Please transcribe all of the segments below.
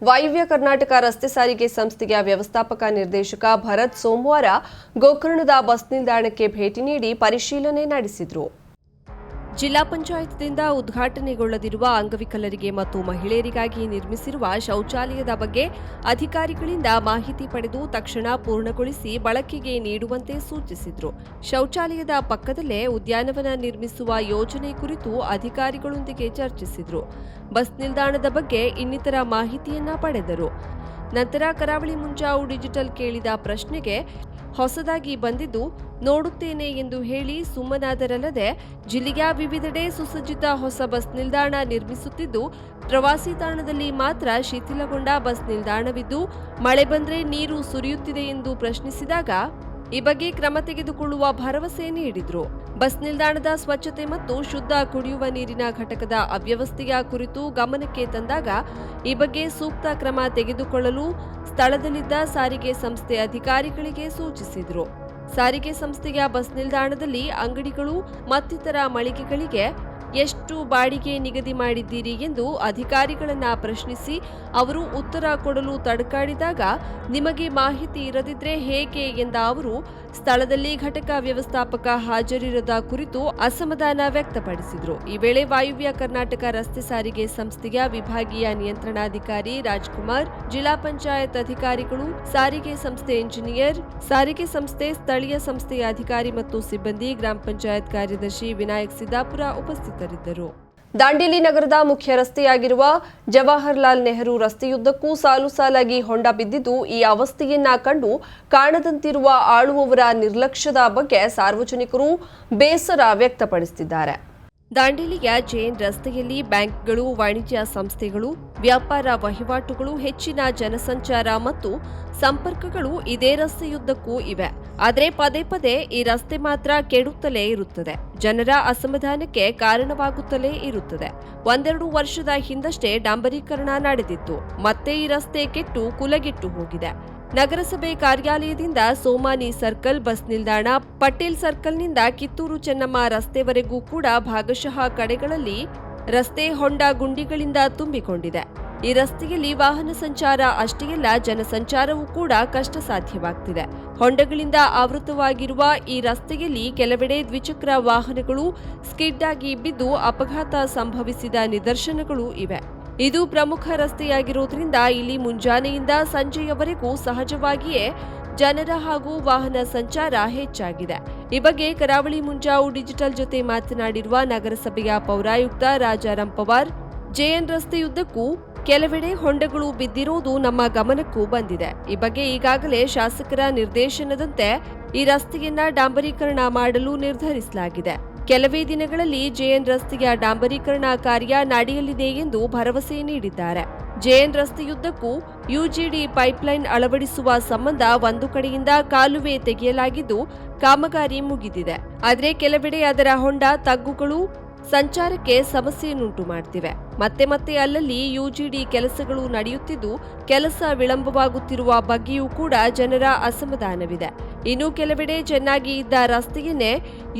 ವಾಯುವ್ಯ ಕರ್ನಾಟಕ ರಸ್ತೆ ಸಾರಿಗೆ ಸಂಸ್ಥೆಯ ವ್ಯವಸ್ಥಾಪಕ ನಿರ್ದೇಶಕ ಭರತ್ ಸೋಮವಾರ ಗೋಕರ್ಣದ ಬಸ್ ನಿಲ್ದಾಣಕ್ಕೆ ಭೇಟಿ ನೀಡಿ ಪರಿಶೀಲನೆ ನಡೆಸಿದರು. ಜಿಲ್ಲಾ ಪಂಚಾಯತ್ದಿಂದ ಉದ್ಘಾಟನೆಗೊಳ್ಳದಿರುವ ಅಂಗವಿಕಲರಿಗೆ ಮತ್ತು ಮಹಿಳೆಯರಿಗಾಗಿ ನಿರ್ಮಿಸಿರುವ ಶೌಚಾಲಯದ ಬಗ್ಗೆ ಅಧಿಕಾರಿಗಳಿಂದ ಮಾಹಿತಿ ಪಡೆದು ತಕ್ಷಣ ಪೂರ್ಣಗೊಳಿಸಿ ಬಳಕೆಗೆ ನೀಡುವಂತೆ ಸೂಚಿಸಿದರು. ಶೌಚಾಲಯದ ಪಕ್ಕದಲ್ಲೇ ಉದ್ಯಾನವನ ನಿರ್ಮಿಸುವ ಯೋಜನೆ ಕುರಿತು ಅಧಿಕಾರಿಗಳೊಂದಿಗೆ ಚರ್ಚಿಸಿದರು. ಬಸ್ ನಿಲ್ದಾಣದ ಬಗ್ಗೆ ಇನ್ನಿತರ ಮಾಹಿತಿಯನ್ನ ಪಡೆದರು. ನಂತರ ಕರಾವಳಿ ಮುಂಜಾವು ಡಿಜಿಟಲ್ ಕೇಳಿದ ಪ್ರಶ್ನೆಗೆ ಹೊಸದಾಗಿ ಬಂದಿದ್ದು ನೋಡುತ್ತೇನೆ ಎಂದು ಹೇಳಿ ಸುಮ್ಮನಾದರಲ್ಲದೆ ಜಿಲ್ಲೆಯ ವಿವಿಧೆಡೆ ಸುಸಜ್ಜಿತ ಹೊಸ ಬಸ್ ನಿಲ್ದಾಣ ನಿರ್ಮಿಸುತ್ತಿದ್ದು ಪ್ರವಾಸಿ ತಾಣದಲ್ಲಿ ಮಾತ್ರ ಶಿಥಿಲಗೊಂಡ ಬಸ್ ನಿಲ್ದಾಣವಿದ್ದು ಮಳೆ ಬಂದ್ರೆ ನೀರು ಸುರಿಯುತ್ತಿದೆ ಎಂದು ಪ್ರಶ್ನಿಸಿದಾಗ ಈ ಬಗ್ಗೆ ಕ್ರಮ ತೆಗೆದುಕೊಳ್ಳುವ ಭರವಸೆ ನೀಡಿದರು. ಬಸ್ ನಿಲ್ದಾಣದ ಸ್ವಚ್ಛತೆ ಮತ್ತು ಶುದ್ಧ ಕುಡಿಯುವ ನೀರಿನ ಘಟಕದ ಅವ್ಯವಸ್ಥೆಯ ಕುರಿತು ಗಮನಕ್ಕೆ ತಂದಾಗ ಈ ಬಗ್ಗೆ ಸೂಕ್ತ ಕ್ರಮ ತೆಗೆದುಕೊಳ್ಳಲು ಸ್ಥಳದಲ್ಲಿದ್ದ ಸಾರಿಗೆ ಸಂಸ್ಥೆ ಅಧಿಕಾರಿಗಳಿಗೆ ಸೂಚಿಸಿದರು. ಸಾರಿಗೆ ಸಂಸ್ಥೆಯ ಬಸ್ ನಿಲ್ದಾಣದಲ್ಲಿ ಅಂಗಡಿಗಳು ಮತ್ತಿತರ ಮಳಿಗೆಗಳಿಗೆ ಎಷ್ಟು ಬಾಡಿಗೆ ನಿಗದಿ ಮಾಡಿದ್ದೀರಿ ಎಂದು ಅಧಿಕಾರಿಗಳನ್ನ ಪ್ರಶ್ನಿಸಿ ಅವರು ಉತ್ತರ ಕೊಡಲು ತಡಕಾಡಿದಾಗ ನಿಮಗೆ ಮಾಹಿತಿ ಇರದಿದ್ರೆ ಹೇಗೆ ಎಂದ ಅವರು ಸ್ಥಳದಲ್ಲಿ ಘಟಕ ವ್ಯವಸ್ಥಾಪಕ ಹಾಜರಿರದ ಕುರಿತು ಅಸಮಾಧಾನ ವ್ಯಕ್ತಪಡಿಸಿದರು. ಈ ವೇಳೆ ವಾಯುವ್ಯ ಕರ್ನಾಟಕ ರಸ್ತೆ ಸಾರಿಗೆ ಸಂಸ್ಥೆಯ ವಿಭಾಗೀಯ ನಿಯಂತ್ರಣಾಧಿಕಾರಿ ರಾಜ್ಕುಮಾರ್, ಜಿಲ್ಲಾ ಪಂಚಾಯತ್ ಅಧಿಕಾರಿಗಳು, ಸಾರಿಗೆ ಸಂಸ್ಥೆ ಇಂಜಿನಿಯರ್, ಸಾರಿಗೆ ಸಂಸ್ಥೆ ಸ್ಥಳೀಯ ಸಂಸ್ಥೆಯ ಅಧಿಕಾರಿ ಮತ್ತು ಸಿಬ್ಬಂದಿ, ಗ್ರಾಮ ಪಂಚಾಯತ್ ಕಾರ್ಯದರ್ಶಿ ವಿನಾಯಕ್ ಸಿದ್ದಾಪುರ ಉಪಸ್ಥಿತರಿದ್ದರು. ದಾಂಡೇಲಿ ನಗರದ ಮುಖ್ಯ ರಸ್ತೆಯಾಗಿರುವ ಜವಾಹರ್ಲಾಲ್ ನೆಹರು ರಸ್ತೆಯುದ್ದಕ್ಕೂ ಸಾಲು ಸಾಲಾಗಿ ಹೊಂಡ ಬಿದ್ದಿದ್ದು ಈ ಅವಸ್ಥೆಯನ್ನ ಕಂಡು ಕಾಣದಂತಿರುವ ಆಳುವವರ ನಿರ್ಲಕ್ಷ್ಯದ ಬಗ್ಗೆ ಸಾರ್ವಜನಿಕರು ಬೇಸರ ವ್ಯಕ್ತಪಡಿಸುತ್ತಿದ್ದಾರೆ. ದಾಂಡೇಲಿಯ ಜೈನ್ ರಸ್ತೆಯಲ್ಲಿ ಬ್ಯಾಂಕ್ಗಳು, ವಾಣಿಜ್ಯ ಸಂಸ್ಥೆಗಳು, ವ್ಯಾಪಾರ ವಹಿವಾಟುಗಳು, ಹೆಚ್ಚಿನ ಜನಸಂಚಾರ ಮತ್ತು ಸಂಪರ್ಕಗಳು ಇದೇ ರಸ್ತೆಯುದ್ದಕ್ಕೂ ಇವೆ. ಆದರೆ ಪದೇ ಪದೇ ಈ ರಸ್ತೆ ಮಾತ್ರ ಕೆಡುತ್ತಲೇ ಇರುತ್ತದೆ. ಜನರ ಅಸಮಾಧಾನಕ್ಕೆ ಕಾರಣವಾಗುತ್ತಲೇ ಇರುತ್ತದೆ. 1-2 ವರ್ಷದ ಹಿಂದಷ್ಟೇ ಡಾಂಬರೀಕರಣ ನಡೆದಿತ್ತು. ಮತ್ತೆ ಈ ರಸ್ತೆ ಕೆಟ್ಟು ಕುಲಗೆಟ್ಟು ಹೋಗಿದೆ. ನಗರಸಭೆ ಕಾರ್ಯಾಲಯದಿಂದ ಸೋಮಾನಿ ಸರ್ಕಲ್ ಬಸ್ ನಿಲ್ದಾಣ, ಪಟೇಲ್ ಸರ್ಕಲ್ನಿಂದ ಕಿತ್ತೂರು ಚೆನ್ನಮ್ಮ ರಸ್ತೆವರೆಗೂ ಕೂಡ ಭಾಗಶಃ ಕಡೆಗಳಲ್ಲಿ ರಸ್ತೆ ಹೊಂಡ ಗುಂಡಿಗಳಿಂದ ತುಂಬಿಕೊಂಡಿದೆ. ಈ ರಸ್ತೆಯಲ್ಲಿ ವಾಹನ ಸಂಚಾರ ಅಷ್ಟೇ ಅಲ್ಲ, ಜನಸಂಚಾರವೂ ಕೂಡ ಕಷ್ಟ ಸಾಧ್ಯವಾಗ್ತಿದೆ. ಹೊಂಡಗಳಿಂದ ಆವೃತವಾಗಿರುವ ಈ ರಸ್ತೆಯಲ್ಲಿ ಕೆಲವೆಡೆ ದ್ವಿಚಕ್ರ ವಾಹನಗಳು ಸ್ಕಿಡ್ ಆಗಿ ಬಿದ್ದು ಅಪಘಾತ ಸಂಭವಿಸಿದ ನಿದರ್ಶನಗಳು ಇವೆ. ಇದು ಪ್ರಮುಖ ರಸ್ತೆಯಾಗಿರೋದ್ರಿಂದ ಇಲ್ಲಿ ಮುಂಜಾನೆಯಿಂದ ಸಂಜೆಯವರೆಗೂ ಸಹಜವಾಗಿಯೇ ಜನರ ಹಾಗೂ ವಾಹನ ಸಂಚಾರ ಹೆಚ್ಚಾಗಿದೆ. ಈ ಬಗ್ಗೆ ಕರಾವಳಿ ಮುಂಜಾವು ಡಿಜಿಟಲ್ ಜೊತೆ ಮಾತನಾಡಿರುವ ನಗರಸಭೆಯ ಪೌರಾಯುಕ್ತ ರಾಜಾರಾಮ್ ಪವಾರ್, ಜೆಎನ್ ರಸ್ತೆಯುದ್ದಕ್ಕೂ ಕೆಲವೆಡೆ ಹೊಂಡಗಳು ಬಿದ್ದಿರೋದು ನಮ್ಮ ಗಮನಕ್ಕೂ ಬಂದಿದೆ. ಈ ಬಗ್ಗೆ ಈಗಾಗಲೇ ಶಾಸಕರ ನಿರ್ದೇಶನದಂತೆ ಈ ರಸ್ತೆಯನ್ನ ಡಾಂಬರೀಕರಣ ಮಾಡಲು ನಿರ್ಧರಿಸಲಾಗಿದೆ. ಕೆಲವೇ ದಿನಗಳಲ್ಲಿ ಜೆಎನ್ ರಸ್ತೆಯ ಡಾಂಬರೀಕರಣ ಕಾರ್ಯ ನಡೆಯಲಿದೆ ಎಂದು ಭರವಸೆ ನೀಡಿದ್ದಾರೆ. ಜೆಎನ್ ರಸ್ತೆಯುದ್ದಕ್ಕೂ ಯುಜಿಡಿ ಪೈಪ್ಲೈನ್ ಅಳವಡಿಸುವ ಸಂಬಂಧ ಒಂದು ಕಡೆಯಿಂದ ಕಾಲುವೆ ತೆಗೆಯಲಾಗಿದ್ದು ಕಾಮಗಾರಿ ಮುಗಿದಿದೆ. ಆದರೆ ಕೆಲವೆಡೆ ಅದರ ಹೊಂಡ ತಗ್ಗುಗಳು ಸಂಚಾರಕ್ಕೆ ಸಮಸ್ಯೆಯನ್ನುಂಟು ಮಾಡ್ತಿವೆ. ಮತ್ತೆ ಅಲ್ಲಲ್ಲಿ ಯುಜಿಡಿ ಕೆಲಸಗಳು ನಡೆಯುತ್ತಿದ್ದು ಕೆಲಸ ವಿಳಂಬವಾಗುತ್ತಿರುವ ಬಗ್ಗೆಯೂ ಕೂಡ ಜನರ ಅಸಮಾಧಾನವಿದೆ. ಇನ್ನು ಕೆಲವೆಡೆ ಚೆನ್ನಾಗಿ ಇದ್ದ ರಸ್ತೆಯನ್ನೇ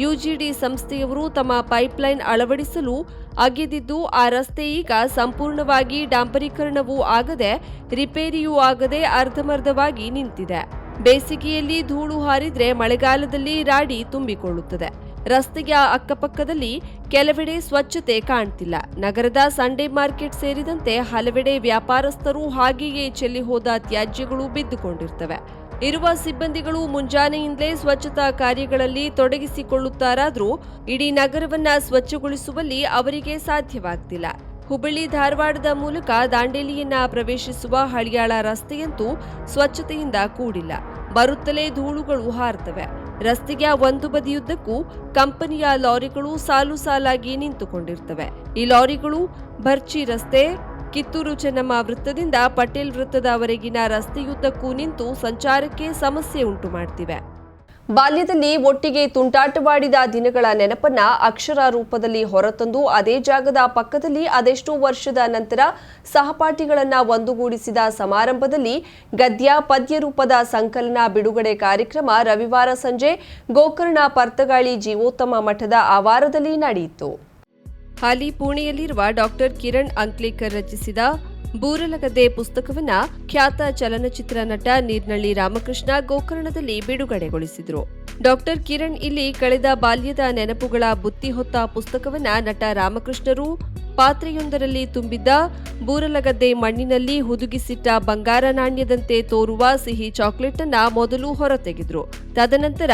ಯುಜಿಡಿ ಸಂಸ್ಥೆಯವರು ತಮ್ಮ ಪೈಪ್ಲೈನ್ ಅಳವಡಿಸಲು ಅಗೆದಿದ್ದು ಆ ರಸ್ತೆ ಈಗ ಸಂಪೂರ್ಣವಾಗಿ ಡಾಂಬರೀಕರಣವೂ ಆಗದೆ ರಿಪೇರಿಯೂ ಆಗದೆ ಅರ್ಧಮರ್ಧವಾಗಿ ನಿಂತಿದೆ. ಬೇಸಿಗೆಯಲ್ಲಿ ಧೂಳು ಹಾರಿದ್ರೆ ಮಳೆಗಾಲದಲ್ಲಿ ರಾಡಿ ತುಂಬಿಕೊಳ್ಳುತ್ತದೆ. ರಸ್ತೆಯ ಅಕ್ಕಪಕ್ಕದಲ್ಲಿ ಕೆಲವೆಡೆ ಸ್ವಚ್ಛತೆ ಕಾಣ್ತಿಲ್ಲ. ನಗರದ ಸಂಡೇ ಮಾರ್ಕೆಟ್ ಸೇರಿದಂತೆ ಹಲವೆಡೆ ವ್ಯಾಪಾರಸ್ಥರು ಹಾಗೆಯೇ ಚೆಲ್ಲಿ ಹೋದ ತ್ಯಾಜ್ಯಗಳು ಬಿದ್ದುಕೊಂಡಿರ್ತವೆ. ಇರುವ ಸಿಬ್ಬಂದಿಗಳು ಮುಂಜಾನೆಯಿಂದಲೇ ಸ್ವಚ್ಛತಾ ಕಾರ್ಯಗಳಲ್ಲಿ ತೊಡಗಿಸಿಕೊಳ್ಳುತ್ತಾರಾದರೂ ಇಡೀ ನಗರವನ್ನ ಸ್ವಚ್ಛಗೊಳಿಸುವಲ್ಲಿ ಅವರಿಗೆ ಸಾಧ್ಯವಾಗ್ತಿಲ್ಲ. ಹುಬ್ಬಳ್ಳಿ ಧಾರವಾಡದ ಮೂಲಕ ದಾಂಡೇಲಿಯನ್ನ ಪ್ರವೇಶಿಸುವ ಹಳಿಯಾಳ ರಸ್ತೆಯಂತೂ ಸ್ವಚ್ಛತೆಯಿಂದ ಕೂಡಿಲ್ಲ. ಬರುತ್ತಲೇ ಧೂಳುಗಳು ಹಾರ್ತವೆ. ರಸ್ತೆಯ ಒಂದು ಬದಿಯುದ್ದಕ್ಕೂ ಕಂಪನಿಯ ಲಾರಿಗಳು ಸಾಲು ಸಾಲಾಗಿ ನಿಂತುಕೊಂಡಿರ್ತವೆ. ಈ ಲಾರಿಗಳು ಬರ್ಚಿ ರಸ್ತೆ, ಕಿತ್ತೂರು ಚೆನ್ನಮ್ಮ ವೃತ್ತದಿಂದ ಪಟೇಲ್ ವೃತ್ತದವರೆಗಿನ ರಸ್ತೆಯುದ್ದಕ್ಕೂ ನಿಂತು ಸಂಚಾರಕ್ಕೆ ಸಮಸ್ಯೆ ಉಂಟು ಮಾಡ್ತಿವೆ. ಬಾಲ್ಯದಲ್ಲಿ ಒಟ್ಟಿಗೆ ತುಂಟಾಟವಾಡಿದ ದಿನಗಳ ನೆನಪನ್ನ ಅಕ್ಷರ ರೂಪದಲ್ಲಿ ಹೊರತಂದು ಅದೇ ಜಾಗದ ಪಕ್ಕದಲ್ಲಿ ಅದೆಷ್ಟೋ ವರ್ಷದ ನಂತರ ಸಹಪಾಠಿಗಳನ್ನ ಒಂದುಗೂಡಿಸಿದ ಸಮಾರಂಭದಲ್ಲಿ ಗದ್ಯ ಪದ್ಯ ರೂಪದ ಸಂಕಲನ ಬಿಡುಗಡೆ ಕಾರ್ಯಕ್ರಮ ರವಿವಾರ ಸಂಜೆ ಗೋಕರ್ಣ ಪರ್ತಗಾಳಿ ಜೀವೋತ್ತಮ ಮಠದ ಆವಾರದಲ್ಲಿ ನಡೆಯಿತು. ಹಾಲಿ ಪುಣೆಯಲ್ಲಿರುವ ಡಾಕ್ಟರ್ ಕಿರಣ್ ಅಂಕ್ಲೇಕರ್ ರಚಿಸಿದ ಬೂರಲಗದ್ದೆ ಪುಸ್ತಕವನ್ನ ಖ್ಯಾತ ಚಲನಚಿತ್ರ ನಟ ನೀರ್ನಳ್ಳಿ ರಾಮಕೃಷ್ಣ ಗೋಕರ್ಣದಲ್ಲಿ ಬಿಡುಗಡೆಗೊಳಿಸಿದ್ರು. ಡಾಕ್ಟರ್ ಕಿರಣ್ ಇಲ್ಲಿ ಕಳೆದ ಬಾಲ್ಯದ ನೆನಪುಗಳ ಬುತ್ತಿ ಹೊತ್ತ ಪುಸ್ತಕವನ್ನ ನಟ ರಾಮಕೃಷ್ಣರು ಪಾತ್ರೆಯೊಂದರಲ್ಲಿ ತುಂಬಿದ್ದ ಬೂರಲಗದ್ದೆ ಮಣ್ಣಿನಲ್ಲಿ ಹುದುಗಿಸಿಟ್ಟ ಬಂಗಾರ ನಾಣ್ಯದಂತೆ ತೋರುವ ಸಿಹಿ ಚಾಕೊಲೇಟ್ ಅನ್ನ ಮೊದಲು ಹೊರತೆಗೆದ್ರು. ತದನಂತರ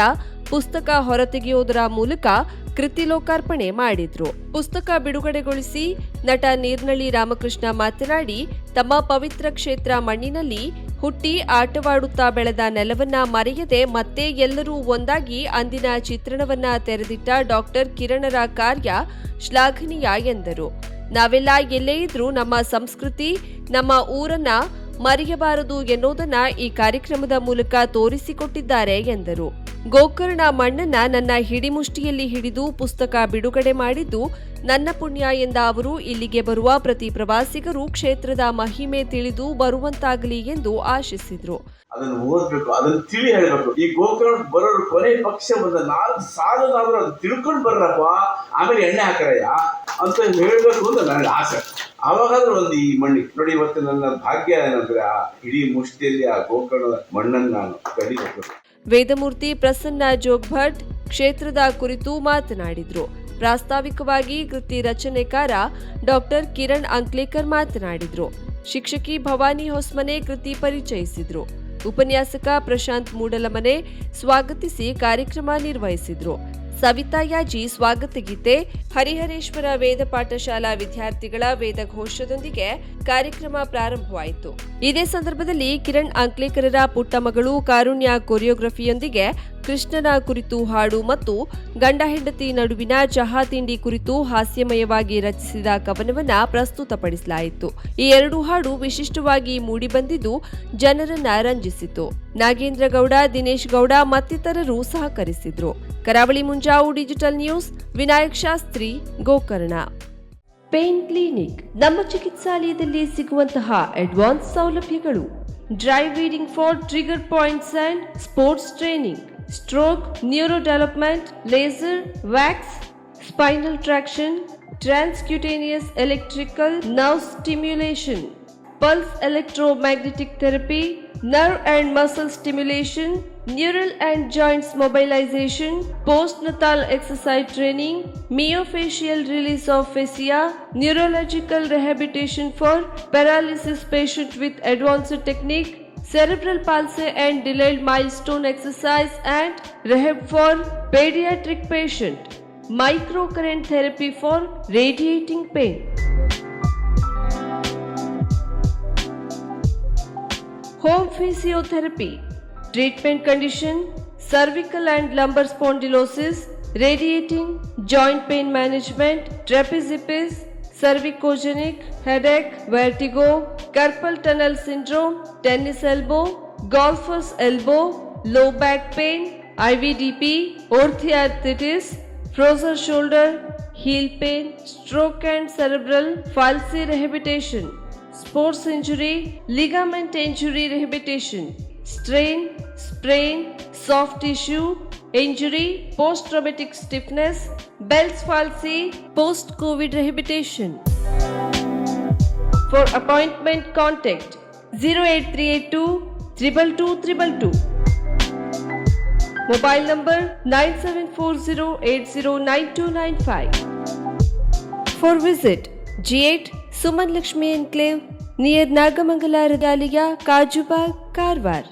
ಪುಸ್ತಕ ಹೊರತೆಗೆಯುವುದರ ಮೂಲಕ ಕೃತಿ ಲೋಕಾರ್ಪಣೆ ಮಾಡಿದ್ರು. ಪುಸ್ತಕ ಬಿಡುಗಡೆಗೊಳಿಸಿ ನಟ ನೀರ್ನಳ್ಳಿ ರಾಮಕೃಷ್ಣ ಮಾತನಾಡಿ, ತಮ್ಮ ಪವಿತ್ರ ಕ್ಷೇತ್ರ ಮಣ್ಣಿನಲ್ಲಿ ಹುಟ್ಟಿ ಆಟವಾಡುತ್ತಾ ಬೆಳೆದ ನೆಲವನ್ನ ಮರೆಯದೆ ಮತ್ತೆ ಎಲ್ಲರೂ ಒಂದಾಗಿ ಅಂದಿನ ಚಿತ್ರಣವನ್ನ ತೆರೆದಿಟ್ಟ ಡಾಕ್ಟರ್ ಕಿರಣರ ಕಾರ್ಯ ಶ್ಲಾಘನೀಯ ಎಂದರು. ನಾವೆಲ್ಲ ಎಲ್ಲೇ ಇದ್ರೂ ನಮ್ಮ ಸಂಸ್ಕೃತಿ, ನಮ್ಮ ಊರನ್ನ ಮರೆಯಬಾರದು ಎನ್ನುವುದನ್ನ ಈ ಕಾರ್ಯಕ್ರಮದ ಮೂಲಕ ತೋರಿಸಿಕೊಟ್ಟಿದ್ದಾರೆ ಎಂದರು. ಗೋಕರ್ಣ ಮಣ್ಣನ್ನ ನನ್ನ ಹಿಡಿಮುಷ್ಟಿಯಲ್ಲಿ ಹಿಡಿದು ಪುಸ್ತಕ ಬಿಡುಗಡೆ ಮಾಡಿದ್ದು ನನ್ನ ಪುಣ್ಯ ಎಂದ ಅವರು, ಇಲ್ಲಿಗೆ ಬರುವ ಪ್ರತಿ ಪ್ರವಾಸಿಗರು ಕ್ಷೇತ್ರದ ಮಹಿಮೆ ತಿಳಿದು ಬರುವಂತಾಗಲಿ ಎಂದು ಆಶಿಸಿದ್ರು. ಅದನ್ನು ಓದ್ಬೇಕು, ಅದನ್ನು ತಿಳಿ ಹೇಳ್ಬೇಕು. ಈ ಗೋಕರ್ಣ ಬರೋರು ಕೊನೆ ಪಕ್ಷ ಒಂದು 4 ಸಾಲನಾದ್ರೂ ಅದು ತಿಳ್ಕೊಂಡು ಬರ್ರಪ್ಪ, ಆಮೇಲೆ ಎಣ್ಣೆ ಹಾಕರಯ್ಯ ಅಂತ ಹೇಳ್ಬೇಕು ಅಂತ ನನಗೆ ಆಸೆ. ಅವಾಗಾದ್ರೂ ಒಂದು ಈ ಮಣ್ಣಿಗೆ ನೋಡಿ, ಇವತ್ತು ನನ್ನ ಭಾಗ್ಯ ಏನಂದ್ರೆ ಆ ಇಡೀ ಮುಷ್ಟಿಯಲ್ಲಿ ಆ ಗೋಕರ್ಣದ ಮಣ್ಣನ್ನು ನಾನು ಕಲಿಬೇಕು. ವೇದಮೂರ್ತಿ ಪ್ರಸನ್ನ ಜೋಗ್ಭಟ್ ಕ್ಷೇತ್ರದ ಕುರಿತು ಮಾತನಾಡಿದ್ರು. ಪ್ರಾಸ್ತಾವಿಕವಾಗಿ ಕೃತಿ ರಚನೆಕಾರ ಡಾಕ್ಟರ್ ಕಿರಣ್ ಅಂಕ್ಲೇಕರ್ ಮಾತನಾಡಿದ್ರು. ಶಿಕ್ಷಕಿ ಭವಾನಿ ಹೊಸ್ಮನೆ ಕೃತಿ ಪರಿಚಯಿಸಿದ್ರು. ಉಪನ್ಯಾಸಕ ಪ್ರಶಾಂತ್ ಮೂಡಲಮನೆ ಸ್ವಾಗತಿಸಿ ಕಾರ್ಯಕ್ರಮ ನಿರ್ವಹಿಸಿದ್ರು. ಸವಿತಾ ಯಾಜಿ ಸ್ವಾಗತ ಗೀತೆ, ಹರಿಹರೇಶ್ವರ ವೇದ ಪಾಠಶಾಲಾ ವಿದ್ಯಾರ್ಥಿಗಳ ವೇದಘೋಷದೊಂದಿಗೆ ಕಾರ್ಯಕ್ರಮ ಪ್ರಾರಂಭವಾಯಿತು. ಇದೇ ಸಂದರ್ಭದಲ್ಲಿ ಕಿರಣ್ ಅಂಕ್ಲೇಕರರ ಪುಟ್ಟ ಮಗಳು ಕಾರುಣ್ಯ ಕೊರಿಯೋಗ್ರಫಿಯೊಂದಿಗೆ ಕೃಷ್ಣನ ಕುರಿತು ಹಾಡು ಮತ್ತು ಗಂಡ ಹೆಂಡತಿ ನಡುವಿನ ಚಹಾ ತಿಂಡಿ ಕುರಿತು ಹಾಸ್ಯಮಯವಾಗಿ ರಚಿಸಿದ ಕವನವನ್ನ ಪ್ರಸ್ತುತಪಡಿಸಲಾಯಿತು. ಈ 2 ಹಾಡು ವಿಶಿಷ್ಟವಾಗಿ ಮೂಡಿಬಂದಿದ್ದು ಜನರನ್ನ ರಂಜಿಸಿತು. ನಾಗೇಂದ್ರ ಗೌಡ, ದಿನೇಶ್ ಗೌಡ ಮತ್ತಿತರರು ಸಹಕರಿಸಿದ್ರು. Karavali Munjavu digital news, Vinayak Shastri, Gokarna. Pain clinic ನಮ್ಮ ಚಿಕಿತ್ಸಾಲಯದಲ್ಲಿ ಸಿಗುವಂತಹ ಅಡ್ವಾನ್ಸ್ ಸೌಲಭ್ಯಗಳು: dry reading for trigger points and sports training, stroke, neuro development, laser, wax, spinal traction, transcutaneous electrical nerve stimulation, pulse electromagnetic therapy, nerve and muscle stimulation, neural and joints mobilization, postnatal exercise training, myofascial release of fascia, neurological rehabilitation for paralysis patient with advanced technique, cerebral palsy and delayed milestone exercise and rehab for pediatric patient, microcurrent therapy for radiating pain. Home physiotherapy, treatment condition, cervical and lumbar spondylosis, radiating, joint pain management, trapeziepis, cervicogenic, headache, vertigo, carpal tunnel syndrome, tennis elbow, golfer's elbow, low back pain, IVDP, orthoarthritis, frozen shoulder, heel pain, stroke and cerebral palsy rehabilitation, sports injury, ligament injury rehabilitation, strain, sprain, soft tissue injury, post-traumatic stiffness, Bell's palsy, post-COVID rehabilitation. For appointment, contact 08382 22222. Mobile number 9740809295. For visit G8 Suman Lakshmi Enclave near Nagamangala Radaliya, Kajubag, Karwar.